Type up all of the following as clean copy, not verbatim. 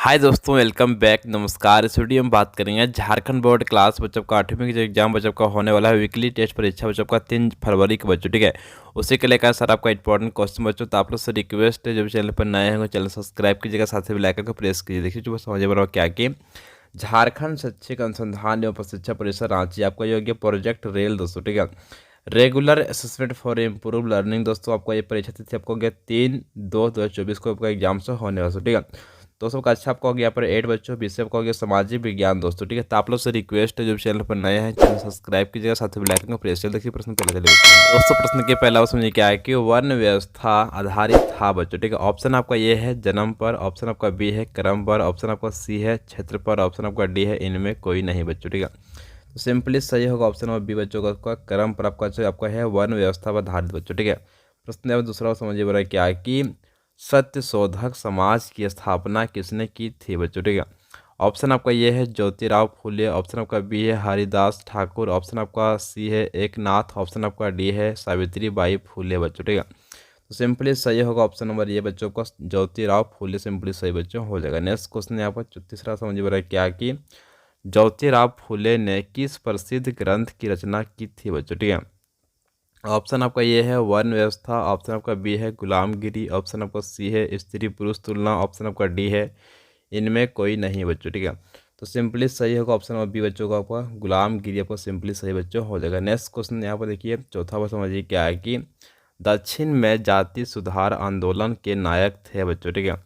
हाय दोस्तों, welcome back. नमस्कार। इस वीडियो में बात करेंगे झारखंड बोर्ड क्लास बच्चों का 8वीं की जो एग्जाम बच्चों का होने वाला है वीकली टेस्ट परीक्षा बच्चों का 3 फरवरी के बच्चों, ठीक है। उसी के लेकर सर आपका इंपॉर्टेंट क्वेश्चन बच्चों, तो आप लोग से रिक्वेस्ट है, जो भी चैनल पर नए हैं चैनल सब्सक्राइब कीजिएगा, साथ ही बेल आइकन को प्रेस कीजिए। देखिए जो समझ में क्या कि झारखंड शैक्षिक अनुसंधान एवं प्रशिक्षण परिषद रांची आपका योग्य प्रोजेक्ट रेल दोस्तों, ठीक है। Regular assessment for improve learning दोस्तों, आपका ये परीक्षा तिथि आपको हो गया 3/2/2024 को आपका एग्जाम से होने वाला, ठीक है। दोस्तों का अच्छा आपको हो गया पर 8 बच्चों विषय आपका हो गया सामाजिक विज्ञान दोस्तों, ठीक है। तो आप लोग से रिक्वेस्ट है, जो चैनल पर नए हैं चैनल सब्सक्राइब कीजिएगा, साथ ही बेल आइकन को प्रेस कीजिए। देखिए प्रश्न पहले चले दोस्तों, प्रश्न के पहला समझिए क्या है कि वर्ण व्यवस्था आधारित था बच्चों, ठीक है। ऑप्शन आपका ये है जन्म पर, ऑप्शन आपका बी है क्रम पर, ऑप्शन आपका सी है क्षेत्र पर, ऑप्शन आपका डी है इनमें कोई नहीं बच्चों, ठीक है। तो सिंपली सही होगा ऑप्शन नंबर बी बच्चों का। आपका क्रम पर आपका जो आपका है वर्ण व्यवस्था पर आधारित बच्चों, ठीक है। प्रश्न नंबर दूसरा समझिए बड़ा क्या है कि सत्य शोधक समाज की स्थापना किसने की थी बच्चों, ठीक है। ऑप्शन आपका ये है ज्योतिराव फूले, ऑप्शन आपका बी है हरिदास ठाकुर, ऑप्शन आपका सी है एकनाथ, ऑप्शन आपका डी है सावित्री बाई फूले बच्चों, ठीक है। तो सिंपली सही होगा ऑप्शन नंबर ये बच्चों का ज्योतिराव फूले, सिंपली सही बच्चों हो जाएगा। नेक्स्ट क्वेश्चन यहाँ पर तीसरा समझिए बड़ा क्या कि ज्योतिराव फूले ने किस प्रसिद्ध ग्रंथ की रचना की थी बच्चों, ठीक है। ऑप्शन आपका ये है वर्ण व्यवस्था, ऑप्शन आपका बी है गुलामगिरी, ऑप्शन आपका सी है स्त्री पुरुष तुलना, ऑप्शन आपका डी है इनमें कोई नहीं बच्चों, ठीक है। तो सिंपली सही होगा ऑप्शन नंबर बी बच्चों का आपका गुलामगिरी आपका सिंपली सही बच्चों हो जाएगा। नेक्स्ट क्वेश्चन यहाँ पर देखिए चौथा बार समझिए क्या है कि दक्षिण में जाति सुधार आंदोलन के नायक थे बच्चों, ठीक है।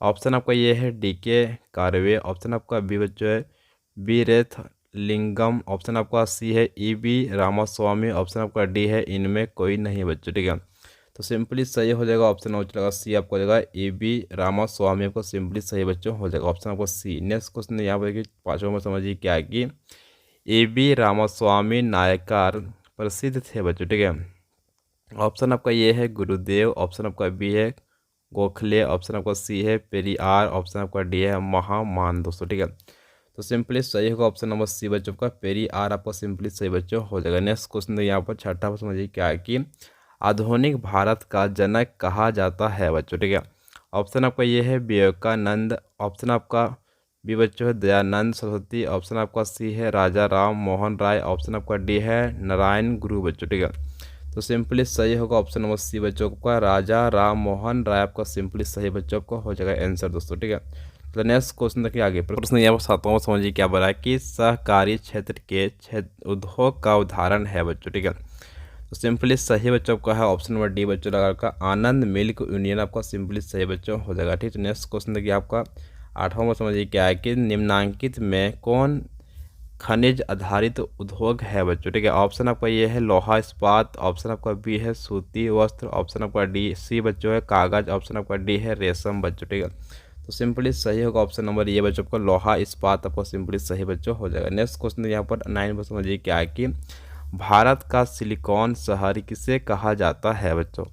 ऑप्शन आपका ये है DK कार्वे, ऑप्शन आपका बी बच्चों है बीरेथ लिंगम, ऑप्शन आपका सी है EB रामास्वामी, ऑप्शन आपका डी है इनमें कोई नहीं बच्चों, ठीक है। तो सिंपली सही हो जाएगा ऑप्शन हो जाएगा सी आपको हो जाएगा EB रामास्वामी आपको सिंपली सही बच्चों हो जाएगा ऑप्शन आपको सी। नेक्स्ट क्वेश्चन यहाँ पर पाँचों में समझिए क्या है कि EB रामास्वामी नायकार प्रसिद्ध थे बच्चों, ठीक है। ऑप्शन आपका ये है गुरुदेव, ऑप्शन आपका बी है गोखले, ऑप्शन आपका सी है पेरियार, ऑप्शन आपका डी है महामान दोस्तों, ठीक है। तो सिंपली सही होगा ऑप्शन नंबर सी बच्चों का पेरियार आपका सिंपली सही बच्चों हो जाएगा। नेक्स्ट क्वेश्चन यहाँ पर छठा पर समझिए क्या है कि आधुनिक भारत का जनक कहा जाता है बच्चों, ठीक है। ऑप्शन आपका ये है विवेकानंद, ऑप्शन आपका बी बच्चों है दयानंद सरस्वती, ऑप्शन आपका सी है राजा राम मोहन राय, ऑप्शन आपका डी है नारायण गुरु बच्चों, ठीक है। तो सिंपली सही होगा ऑप्शन नंबर सी बच्चों का राजा राम मोहन राय आपका सिंपली सही बच्चों को हो जाएगा आंसर दोस्तों, ठीक है। तो नेक्स्ट क्वेश्चन देखिए आगे प्रश्न यहाँ पर सातवां समझिए क्या बोला है कि सहकारी क्षेत्र के क्षेत्र उद्योग का उदाहरण है बच्चों, ठीक है। तो सिंपली सही बच्चों का है ऑप्शन नंबर डी बच्चों लगा का आनंद मिल्क यूनियन आपका सिंपली सही बच्चों हो जाएगा, ठीक है। नेक्स्ट क्वेश्चन देखिए आपका आठवां में समझिए क्या है कि निम्नांकित में कौन खनिज आधारित उद्योग है बच्चों, ठीक है। ऑप्शन आपका ये है लोहा इस्पात, ऑप्शन आपका बी है सूती वस्त्र, ऑप्शन आपका डी सी बच्चों है कागज, ऑप्शन आपका डी है रेशम बच्चों, ठीक है। तो सिंपली सही होगा ऑप्शन नंबर ये बच्चों को लोहा इस्पात आपको सिंपली सही बच्चों हो जाएगा। नेक्स्ट क्वेश्चन यहाँ पर 9 पर समझिए क्या है कि भारत का सिलिकॉन शहर किसे कहा जाता है बच्चों।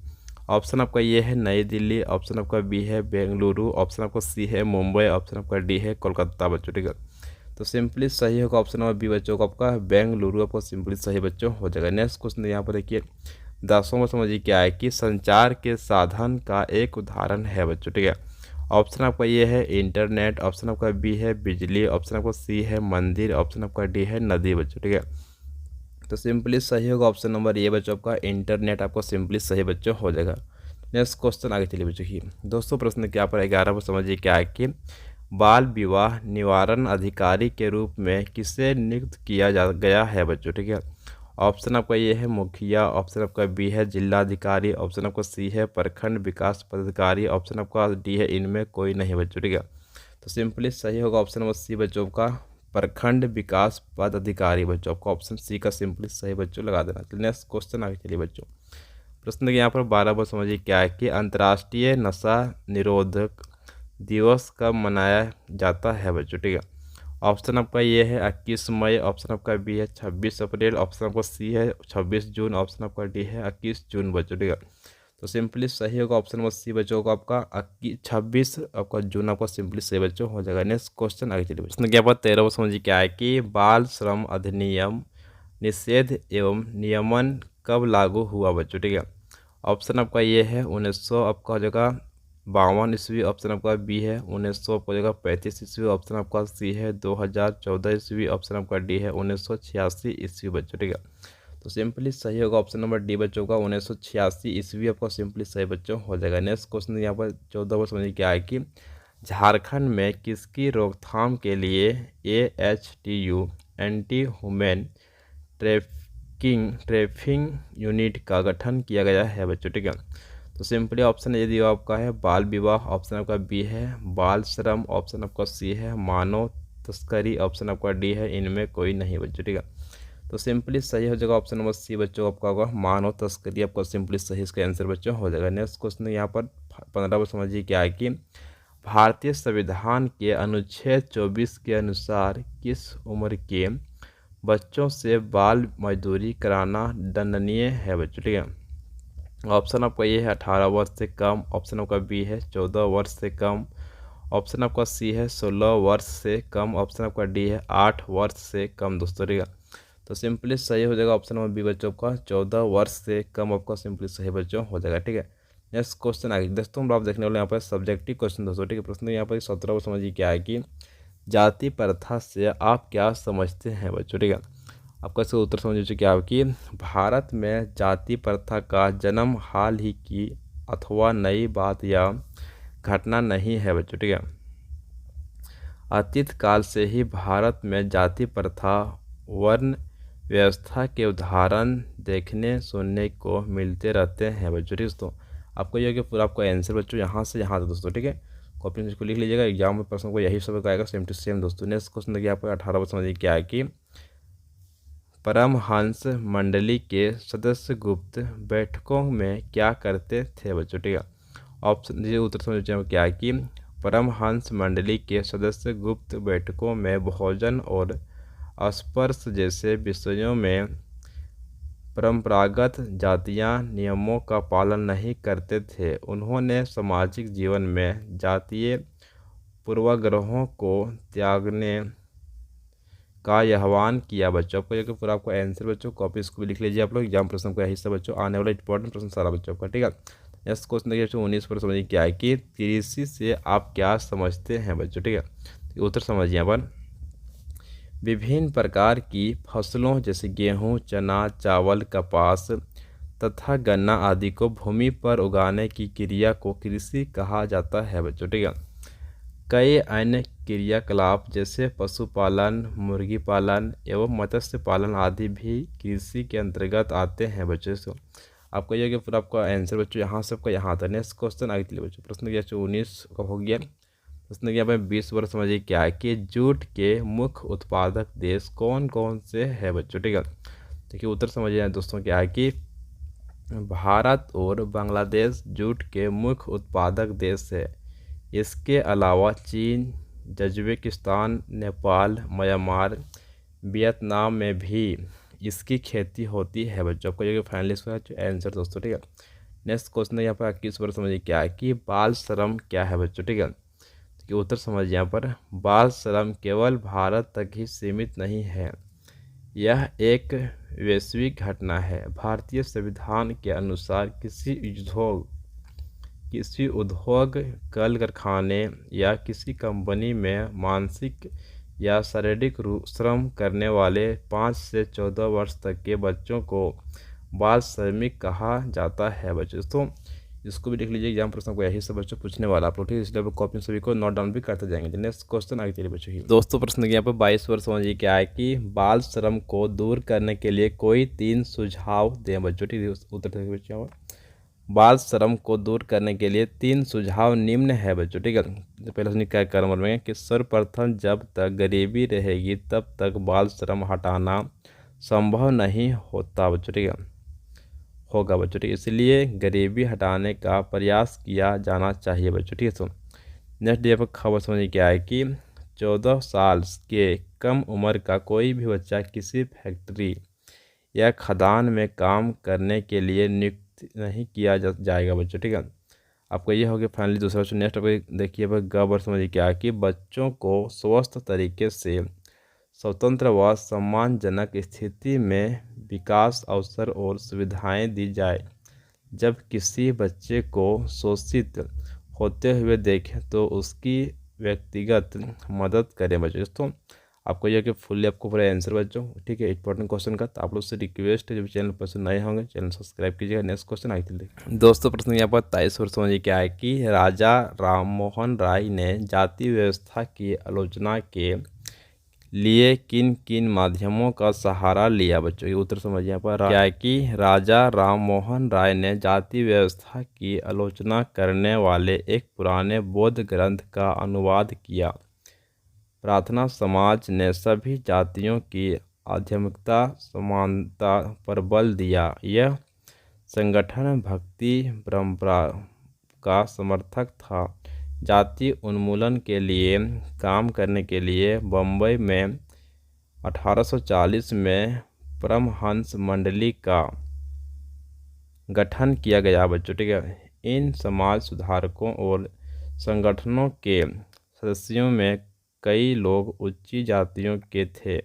ऑप्शन आपका ये है नई दिल्ली, ऑप्शन आपका बी है बेंगलुरु, ऑप्शन आपका सी है मुंबई, ऑप्शन आपका डी है कोलकाता बच्चों, ठीक है। तो सिंपली सही होगा ऑप्शन नंबर बी बच्चों को आपका बेंगलुरु आपको सिंपली सही बच्चों हो जाएगा। नेक्स्ट क्वेश्चन यहाँ पर देखिए 10वां में समझिए क्या है कि संचार के साधन का एक उदाहरण है बच्चों, ठीक है। ऑप्शन आपका ये है इंटरनेट, ऑप्शन आपका बी है बिजली, ऑप्शन आपका सी है मंदिर, ऑप्शन आपका डी है नदी बच्चों, ठीक है। तो सिंपली सही होगा ऑप्शन नंबर ये बच्चों आपका इंटरनेट आपको सिंपली सही बच्चों हो जाएगा। नेक्स्ट क्वेश्चन आगे चलिए बच्चों की दोस्तों प्रश्न क्या पर 11 पर समझिए क्या है कि बाल विवाह निवारण अधिकारी के रूप में किसे नियुक्त किया जा गया है बच्चों, ठीक है। ऑप्शन आपका ये है मुखिया, ऑप्शन आपका बी है जिलाधिकारी, ऑप्शन आपका सी है प्रखंड विकास पदाधिकारी, ऑप्शन आपका डी है इनमें कोई नहीं बच्चों, ठीक है। तो सिंपली सही होगा ऑप्शन नंबर सी बच्चों का प्रखंड विकास पदाधिकारी बच्चों, आपको ऑप्शन सी का सिंपली सही बच्चों लगा देना। तो नेक्स्ट क्वेश्चन आगे चलिए बच्चों प्रश्न यहाँ पर 12 पर समझिए क्या है कि अंतर्राष्ट्रीय नशा निरोधक दिवस कब मनाया जाता है बच्चों, ठीक है। ऑप्शन आपका ये है 21 मई, ऑप्शन आपका बी है 26 अप्रैल, ऑप्शन आपका सी है 26 जून, ऑप्शन आपका डी है 21 जून बच्चों, ठीक है। तो सिंपली सही होगा ऑप्शन नंबर सी बच्चों को आपका 26 आपका जून आपका सिंपली सही बच्चों हो जाएगा। नेक्स्ट क्वेश्चन आगे चलिए प्रश्न क्या बात 13 समझिए क्या है कि बाल श्रम अधिनियम निषेध एवं नियमन कब लागू हुआ बच्चों, ठीक है। ऑप्शन आपका ये है 1900 आपका हो जाएगा 52 ईस्वी, ऑप्शन आपका बी है 1935 ईस्वी, ऑप्शन आपका सी है 2014 ईस्वी, ऑप्शन आपका डी है 1986 ईस्वी बच्चों, ठीक है। तो सिंपली सही होगा ऑप्शन नंबर डी बच्चों का 1986 ईस्वी आपका सिंपली सही बच्चों हो जाएगा। नेक्स्ट क्वेश्चन यहाँ पर 14 पर समझिए क्या है कि झारखंड में किसकी रोकथाम के लिए AHTU anti human trafficking unit का गठन किया गया है बच्चों, ठीक है। तो सिंपली ऑप्शन यदि आपका है बाल विवाह, ऑप्शन आपका बी है बाल श्रम, ऑप्शन आपका सी है मानव तस्करी, ऑप्शन आपका डी है इनमें कोई नहीं बच्चों, ठीक है। तो सिंपली सही हो जाएगा ऑप्शन नंबर सी बच्चों आपका होगा मानव तस्करी, आपका सिंपली सही इसका आंसर बच्चों हो जाएगा। नेक्स्ट क्वेश्चन यहाँ पर 15 पर समझिए क्या है कि भारतीय संविधान के अनुच्छेद 24 के अनुसार किस उम्र के बच्चों से बाल मजदूरी कराना दंडनीय है बच्चों, ठीक है। ऑप्शन आपका ये है 18 वर्ष से कम, ऑप्शन आपका बी है 14 वर्ष से कम, ऑप्शन आपका सी है 16 वर्ष से कम, ऑप्शन आपका डी है 8 वर्ष से कम दोस्तों, ठीक है। तो सिंपली सही हो जाएगा ऑप्शन नंबर बी बच्चों का 14 वर्ष से कम आपका सिंपली सही बच्चों हो जाएगा, ठीक है। नेक्स्ट क्वेश्चन आगे दोस्तों आप देखने वाले यहाँ पर सब्जेक्टिव क्वेश्चन दोस्तों, ठीक है। प्रश्न यहाँ पर 17 को समझिए क्या है कि जाति प्रथा से आप क्या समझते हैं बच्चों, ठीक है। आपका इसका उत्तर समझ लीजिए क्या है कि भारत में जाति प्रथा का जन्म हाल ही की अथवा नई बात या घटना नहीं है बच्चों, ठीक है। अतीत काल से ही भारत में जाति प्रथा वर्ण व्यवस्था के उदाहरण देखने सुनने को मिलते रहते हैं बच्चों, ठीक दोस्तों। आपको यह कि पूरा आपका आंसर बच्चों यहाँ से यहाँ तक दोस्तों, ठीक है। कॉपी में इसको लिख लीजिएगा, एग्जाम में प्रश्न को यही सब आएगा सेम टू सेम दोस्तों। नेक्स्ट क्वेश्चन देखिए आपको 18 पर समझिए क्या है कि परमहंस मंडली के सदस्य गुप्त बैठकों में क्या करते थे बच्चों, ठीक है। ऑप्शन ये उत्तर समझिए क्या है कि परमहंस मंडली के सदस्य गुप्त बैठकों में भोजन और स्पर्श जैसे विषयों में परंपरागत जातीय नियमों का पालन नहीं करते थे। उन्होंने सामाजिक जीवन में जातीय पूर्वाग्रहों को त्यागने का आह्वान किया बच्चों। आपको ये पूरा आपको आंसर बच्चों कॉपी इसको भी लिख लीजिए आप लोग, एग्जाम प्रश्न का हिस्सा बच्चों आने वाला इंपॉर्टेंट प्रश्न सारा बच्चों का, ठीक है। नेक्स्ट क्वेश्चन देखिए बच्चों 19 पर समझिए क्या है कि कृषि से आप क्या समझते हैं बच्चों, ठीक है। उत्तर समझिए यहाँ पर विभिन्न प्रकार की फसलों जैसे गेहूँ, चना, चावल, कपास तथा गन्ना आदि को भूमि पर उगाने की क्रिया को कृषि कहा जाता है बच्चों, ठीक है। कई अन्य क्रियाकलाप जैसे पशुपालन, मुर्गी पालन एवं मत्स्य पालन आदि भी कृषि के अंतर्गत आते हैं बच्चों। से आपको यह कि पूरा आपका आंसर बच्चों यहाँ से आपका यहाँ था। नेक्स्ट क्वेश्चन आगे चलिए बच्चों, प्रश्न किया 19 का हो गया। प्रश्न किया पर 20 वर्ष समझिए क्या है कि जूट के मुख्य उत्पादक देश कौन कौन से है बच्चों, ठीक है। देखिए उत्तर समझिए दोस्तों क्या है कि भारत और बांग्लादेश जूट के मुख्य उत्पादक देश है। इसके अलावा चीन, उज्बेकिस्तान, नेपाल, म्यांमार, वियतनाम में भी इसकी खेती होती है बच्चों। आपको ये फाइनली इसका आंसर दोस्तों, ठीक है। नेक्स्ट क्वेश्चन है यहाँ पर 21 वर्ष समझिए क्या है कि बाल श्रम क्या है बच्चों, ठीक है। तो उत्तर समझिए यहाँ पर बाल श्रम केवल भारत तक ही सीमित नहीं है, यह एक वैश्विक घटना है। भारतीय संविधान के अनुसार किसी उद्योग, कल कारखाने या किसी कंपनी में मानसिक या शारीरिक श्रम करने वाले 5 से 14 वर्ष तक के बच्चों को बाल श्रमिक कहा जाता है बच्चों। तो इसको भी लिख लीजिए, एग्जाम प्रश्न को यही सब बच्चों पूछने वाला आप लोग, ठीक है। इसलिए कॉपी सभी को नोट डाउन भी करते जाएंगे। नेक्स्ट क्वेश्चन आगे चलिए बच्चों। दोस्तों प्रश्न यहाँ पर 22 वर्ष समझिए क्या है कि बाल श्रम को दूर करने के लिए कोई 3 सुझाव दें बच्चों, ठीक है। उत्तर बच्चों बाल श्रम को दूर करने के लिए 3 सुझाव निम्न है बच्चों, ठीक है। पहले सुनिए क्या क्रम में कि सर्वप्रथम जब तक गरीबी रहेगी तब तक बाल श्रम हटाना संभव नहीं होता बच्चों, ठीक है, होगा बच्चों, ठीक है। इसलिए गरीबी हटाने का प्रयास किया जाना चाहिए बच्चों, ठीक है। तो नेक्स्ट डे पर खबर समझिए क्या है कि 14 साल के कम उम्र का कोई भी बच्चा किसी फैक्ट्री या खदान में काम करने के लिए नियुक्त नहीं किया जाएगा बच्चों, ठीक है। आपको ये हो गया फाइनली दूसरा क्वेश्चन। नेक्स्ट टॉपिक देखिए ग समझिए क्या है कि बच्चों को स्वस्थ तरीके से स्वतंत्र व सम्मानजनक स्थिति में विकास अवसर और सुविधाएं दी जाए। जब किसी बच्चे को शोषित होते हुए देखें तो उसकी व्यक्तिगत मदद करें बच्चों। दोस्तों आपको यह कि फुल्ली आपको पूरा आंसर बच्चों, ठीक है, इंपॉर्टेंट क्वेश्चन का। तो आप लोग से रिक्वेस्ट है, जब चैनल पर नए होंगे चैनल सब्सक्राइब कीजिएगा। नेक्स्ट क्वेश्चन आगे चलिए दोस्तों। प्रश्न यहाँ पर 23 वर्ष समझिए क्या है कि राजा राममोहन राय ने जाति व्यवस्था की आलोचना के लिए किन किन माध्यमों का सहारा लिया बच्चों। ये उत्तर समझिए यहाँ पर क्या है कि राजा राममोहन राय ने जाति व्यवस्था की आलोचना करने वाले एक पुराने बौद्ध ग्रंथ का अनुवाद किया। प्रार्थना समाज ने सभी जातियों की आध्यात्मिकता समानता पर बल दिया। यह संगठन भक्ति परंपरा का समर्थक था। जाति उन्मूलन के लिए काम करने के लिए बम्बई में 1840 में परमहंस मंडली का गठन किया गया बच्चों, ठीक है। इन समाज सुधारकों और संगठनों के सदस्यों में कई लोग उच्च जातियों के थे,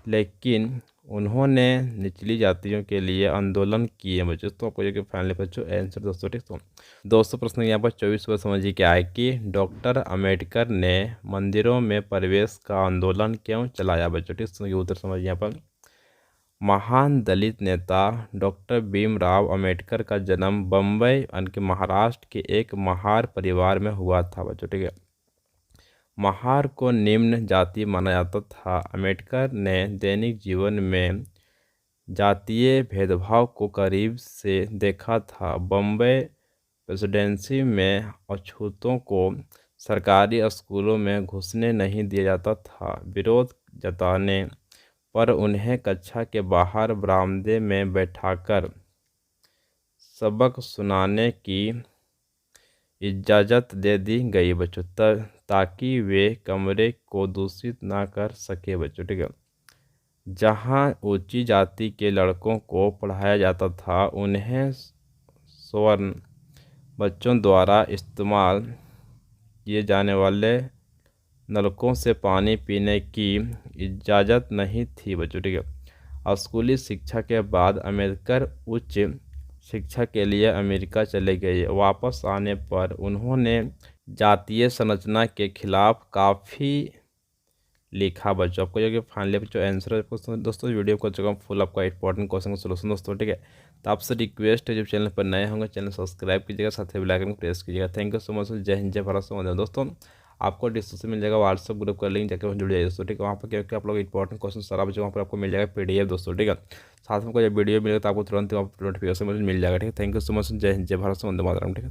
लेकिन उन्होंने निचली जातियों के लिए आंदोलन किए बच्चों। तो आपको ये फाइनली बच्चों आंसर दोस्तों, ठीक। तो दोस्तों प्रश्न यहाँ पर 24 वर्ष समझिए क्या है कि डॉक्टर अंबेडकर ने मंदिरों में प्रवेश का आंदोलन क्यों चलाया बच्चों, ठीक। तो ये उत्तर समझिए यहाँ पर महान दलित नेता डॉक्टर भीमराव अंबेडकर का जन्म बम्बई यानी कि महाराष्ट्र के एक महार परिवार में हुआ था बच्चों, ठीक है। महार को निम्न जाति माना जाता था। अंबेडकर ने दैनिक जीवन में जातीय भेदभाव को करीब से देखा था। बम्बई प्रेसिडेंसी में अछूतों को सरकारी स्कूलों में घुसने नहीं दिया जाता था। विरोध जताने पर उन्हें कक्षा के बाहर बरामदे में बैठाकर सबक सुनाने की इजाज़त दे दी गई बच्चों, ताकि वे कमरे को दूषित ना कर सके बच्चों, ठीक है। जहाँ ऊंची जाति के लड़कों को पढ़ाया जाता था, उन्हें स्वर्ण बच्चों द्वारा इस्तेमाल किए जाने वाले नलकों से पानी पीने की इजाज़त नहीं थी बच्चों, ठीक है। स्कूली शिक्षा के बाद अंबेडकर उच्च शिक्षा के लिए अमेरिका चले गए। वापस आने पर उन्होंने जातीय संरचना के खिलाफ काफ़ी लिखा बच्चों। आपको ये फाइनली जो आंसर है दोस्तों, वीडियो को चुका फुल आपका इंपॉर्टेंट क्वेश्चन का सोल्यूशन दोस्तों, ठीक है। तो आपसे रिक्वेस्ट है, जब चैनल पर नए होंगे चैनल सब्सक्राइब कीजिएगा, साथ ही बेल आइकन को प्रेस कीजिएगा। Thank you so much. जय हिंद, जय भारत। दोस्तों आपको डिस्क्रिप्शन मिल जाएगा व्हाट्सअप ग्रुप का लिंक, जाकर जुड़ जाइए दोस्तों, ठीक है। वहाँ पर क्या आप लोग इंपॉर्टेंट क्वेश्चन सारा बच्चों वहाँ पर आपको मिल जाएगा PDF दोस्तों, ठीक है। साथ में कोई वीडियो मिलेगा तो आपको तुरंत नोटिफिकेशन मिल जाएगा, ठीक है। Thank you so much. जय हिंद, जय भारत। वंदे मातरम, ठीक है।